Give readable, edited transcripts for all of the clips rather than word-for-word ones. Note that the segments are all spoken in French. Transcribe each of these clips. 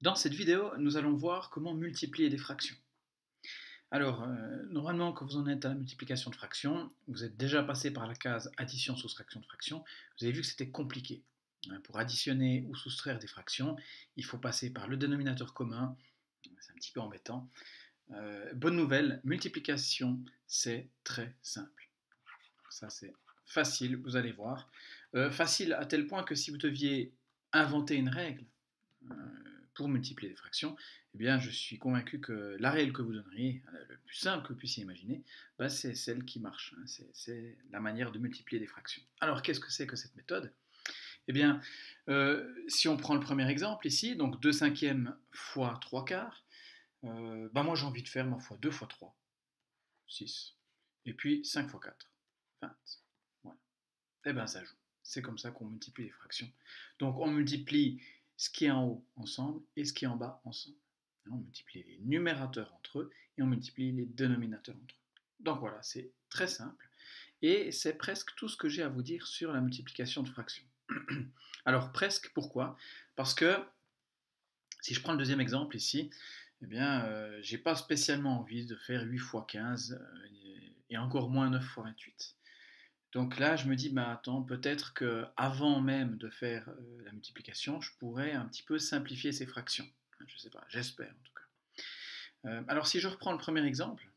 Dans cette vidéo, nous allons voir comment multiplier des fractions. Alors, normalement, quand vous en êtes à la multiplication de fractions, vous êtes déjà passé par la case addition, soustraction de fractions. Vous avez vu que c'était compliqué. Pour additionner ou soustraire des fractions, il faut passer par le dénominateur commun. C'est un petit peu embêtant. Bonne nouvelle, multiplication, c'est très simple. Ça, c'est facile, vous allez voir. Facile à tel point que si vous deviez inventer une règle, euh, pour multiplier des fractions, eh bien, je suis convaincu que la règle que vous donneriez, le plus simple que vous puissiez imaginer, bah, c'est celle qui marche. C'est la manière de multiplier des fractions. Alors, qu'est-ce que c'est que cette méthode? Eh bien, si on prend le premier exemple ici, donc 2 cinquièmes fois 3 quarts, bah moi j'ai envie de faire ma fois 2 fois 3, 6, et puis 5 fois 4, 20. Voilà. Eh bien, ça joue. C'est comme ça qu'on multiplie les fractions. Donc, on multiplie ce qui est en haut ensemble et ce qui est en bas ensemble. On multiplie les numérateurs entre eux et on multiplie les dénominateurs entre eux. Donc voilà, c'est très simple. Et c'est presque tout ce que j'ai à vous dire sur la multiplication de fractions. Alors presque, pourquoi? Parce que si je prends le deuxième exemple ici, eh bien, j'ai pas spécialement envie de faire 8 fois 15 et encore moins 9 fois 28. Donc là, je me dis, bah attends, peut-être que avant même de faire la multiplication, je pourrais un petit peu simplifier ces fractions. Je ne sais pas, j'espère en tout cas. Alors si je reprends le premier exemple,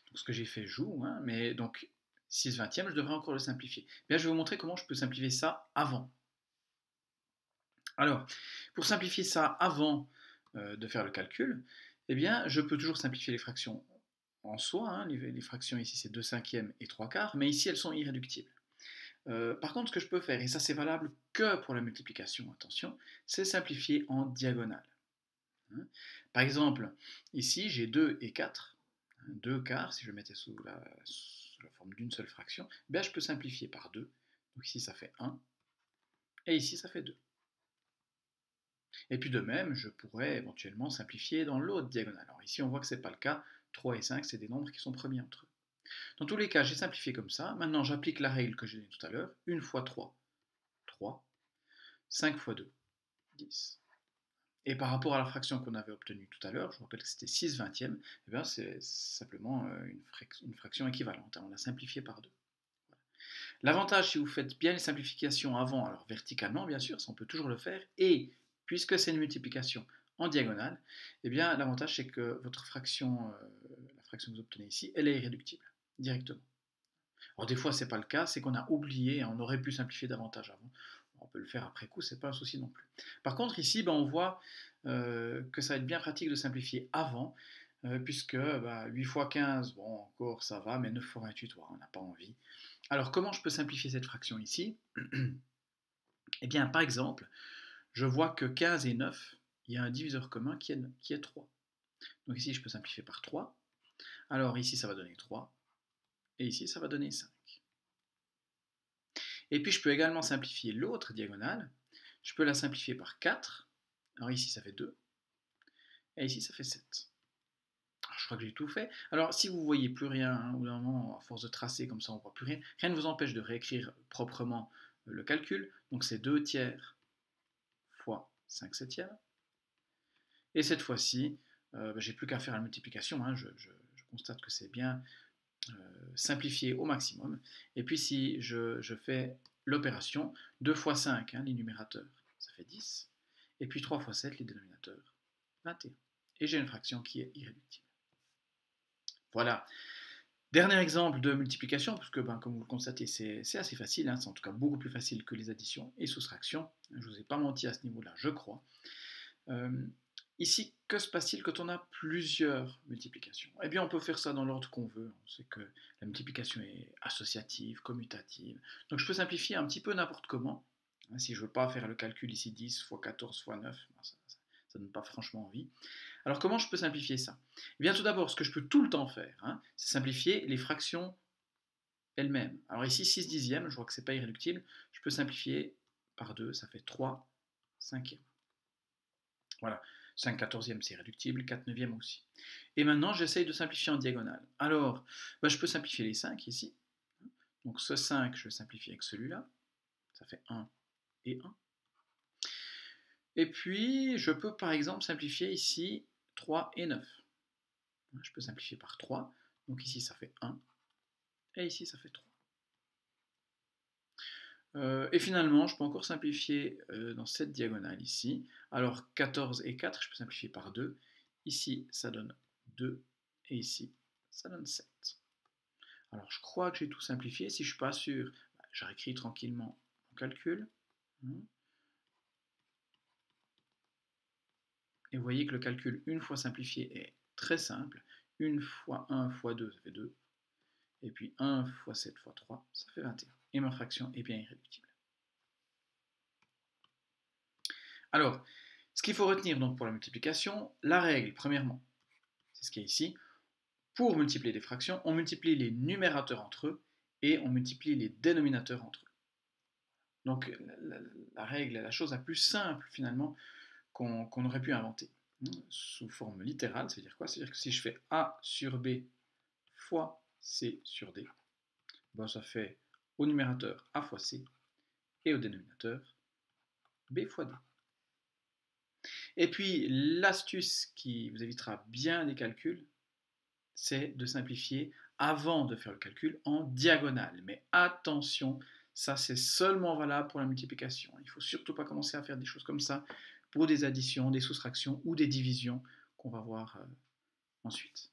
donc ce que j'ai fait joue, hein, mais donc 6 vingtièmes, je devrais encore le simplifier. Bien, je vais vous montrer comment je peux simplifier ça avant. Alors, pour simplifier ça avant de faire le calcul, eh bien, je peux toujours simplifier les fractions en soi. Hein, les fractions ici, c'est 2 cinquièmes et 3 quarts, mais ici, elles sont irréductibles. Par contre, ce que je peux faire, et ça c'est valable que pour la multiplication, attention, c'est simplifier en diagonale. Hein. Par exemple, ici j'ai 2 et 4, 2 quarts, si je le mettais sous la forme d'une seule fraction, ben, je peux simplifier par 2. Donc ici ça fait 1, et ici ça fait 2. Et puis de même, je pourrais éventuellement simplifier dans l'autre diagonale. Alors ici on voit que ce n'est pas le cas, 3 et 5 c'est des nombres qui sont premiers entre eux. Dans tous les cas, j'ai simplifié comme ça. Maintenant j'applique la règle que j'ai donnée tout à l'heure, 1 fois 3, 3, 5 fois 2, 10. Et par rapport à la fraction qu'on avait obtenue tout à l'heure, je vous rappelle que c'était 6 vingtièmes, eh bien c'est simplement une fraction équivalente. On l'a simplifiée par 2. L'avantage, si vous faites bien les simplifications avant, alors verticalement bien sûr, ça on peut toujours le faire, et puisque c'est une multiplication en diagonale, eh bien l'avantage c'est que votre fraction, la fraction que vous obtenez ici, elle est irréductible directement. Alors des fois c'est pas le cas, c'est qu'on a oublié, on aurait pu simplifier davantage avant. On peut le faire après coup, c'est pas un souci non plus. Par contre ici, ben, on voit que ça va être bien pratique de simplifier avant, puisque bah, 8 fois 15, bon encore ça va, mais 9 fois 28, ouais, on n'a pas envie. Alors comment je peux simplifier cette fraction ici? Eh bien par exemple, je vois que 15 et 9, il y a un diviseur commun qui est 3. Donc ici je peux simplifier par 3. Alors ici ça va donner 3, et ici ça va donner 5. Et puis je peux également simplifier l'autre diagonale. Je peux la simplifier par 4. Alors ici ça fait 2. Et ici ça fait 7. Alors, je crois que j'ai tout fait. Alors si vous ne voyez plus rien, hein, au bout d'un moment, à force de tracer comme ça on ne voit plus rien, rien ne vous empêche de réécrire proprement le calcul. Donc c'est 2 tiers fois 5 septièmes. Et cette fois-ci, j'ai plus qu'à faire la multiplication. Hein, je constate que c'est bien simplifié au maximum. Et puis si je fais l'opération, 2 fois 5, hein, les numérateurs, ça fait 10. Et puis 3 fois 7, les dénominateurs, 21. Et j'ai une fraction qui est irréductible. Voilà. Dernier exemple de multiplication, puisque ben, comme vous le constatez, c'est assez facile, hein, c'est en tout cas beaucoup plus facile que les additions et soustractions. Je ne vous ai pas menti à ce niveau-là, je crois. Euh, Ici, que se passe-t-il quand on a plusieurs multiplications? Eh bien, on peut faire ça dans l'ordre qu'on veut. On sait que la multiplication est associative, commutative. Donc, je peux simplifier un petit peu n'importe comment. Si je ne veux pas faire le calcul ici 10 fois 14 fois 9, ça ne donne pas franchement envie. Alors, comment je peux simplifier ça? Eh bien, tout d'abord, ce que je peux tout le temps faire, hein, c'est simplifier les fractions elles-mêmes. Alors ici, 6 dixièmes, je vois que ce n'est pas irréductible. Je peux simplifier par 2, ça fait 3 cinquièmes. Voilà, 5 quatorzièmes c'est réductible, 4 neuvièmes aussi. Et maintenant, j'essaye de simplifier en diagonale. Alors, bah, je peux simplifier les 5 ici. Donc ce 5, je vais simplifier avec celui-là. Ça fait 1 et 1. Et puis, je peux par exemple simplifier ici 3 et 9. Je peux simplifier par 3. Donc ici, ça fait 1. Et ici, ça fait 3. Et finalement, je peux encore simplifier dans cette diagonale ici. Alors 14 et 4, je peux simplifier par 2. Ici, ça donne 2. Et ici, ça donne 7. Alors je crois que j'ai tout simplifié. Si je ne suis pas sûr, je réécris tranquillement mon calcul. Et vous voyez que le calcul, une fois simplifié, est très simple. 1 fois 1 fois 2, ça fait 2. Et puis 1 fois 7 fois 3, ça fait 21. Et ma fraction est bien irréductible. Alors, ce qu'il faut retenir donc pour la multiplication, la règle, premièrement, c'est ce qui est ici. Pour multiplier des fractions, on multiplie les numérateurs entre eux et on multiplie les dénominateurs entre eux. Donc la règle est la chose la plus simple finalement qu'on aurait pu inventer. Sous forme littérale, ça veut dire quoi? C'est-à-dire que si je fais A sur B fois C sur D, ben ça fait au numérateur A fois C et au dénominateur B fois D. Et puis l'astuce qui vous évitera bien des calculs, c'est de simplifier avant de faire le calcul en diagonale. Mais attention, ça c'est seulement valable pour la multiplication. Il ne faut surtout pas commencer à faire des choses comme ça pour des additions, des soustractions ou des divisions qu'on va voir ensuite.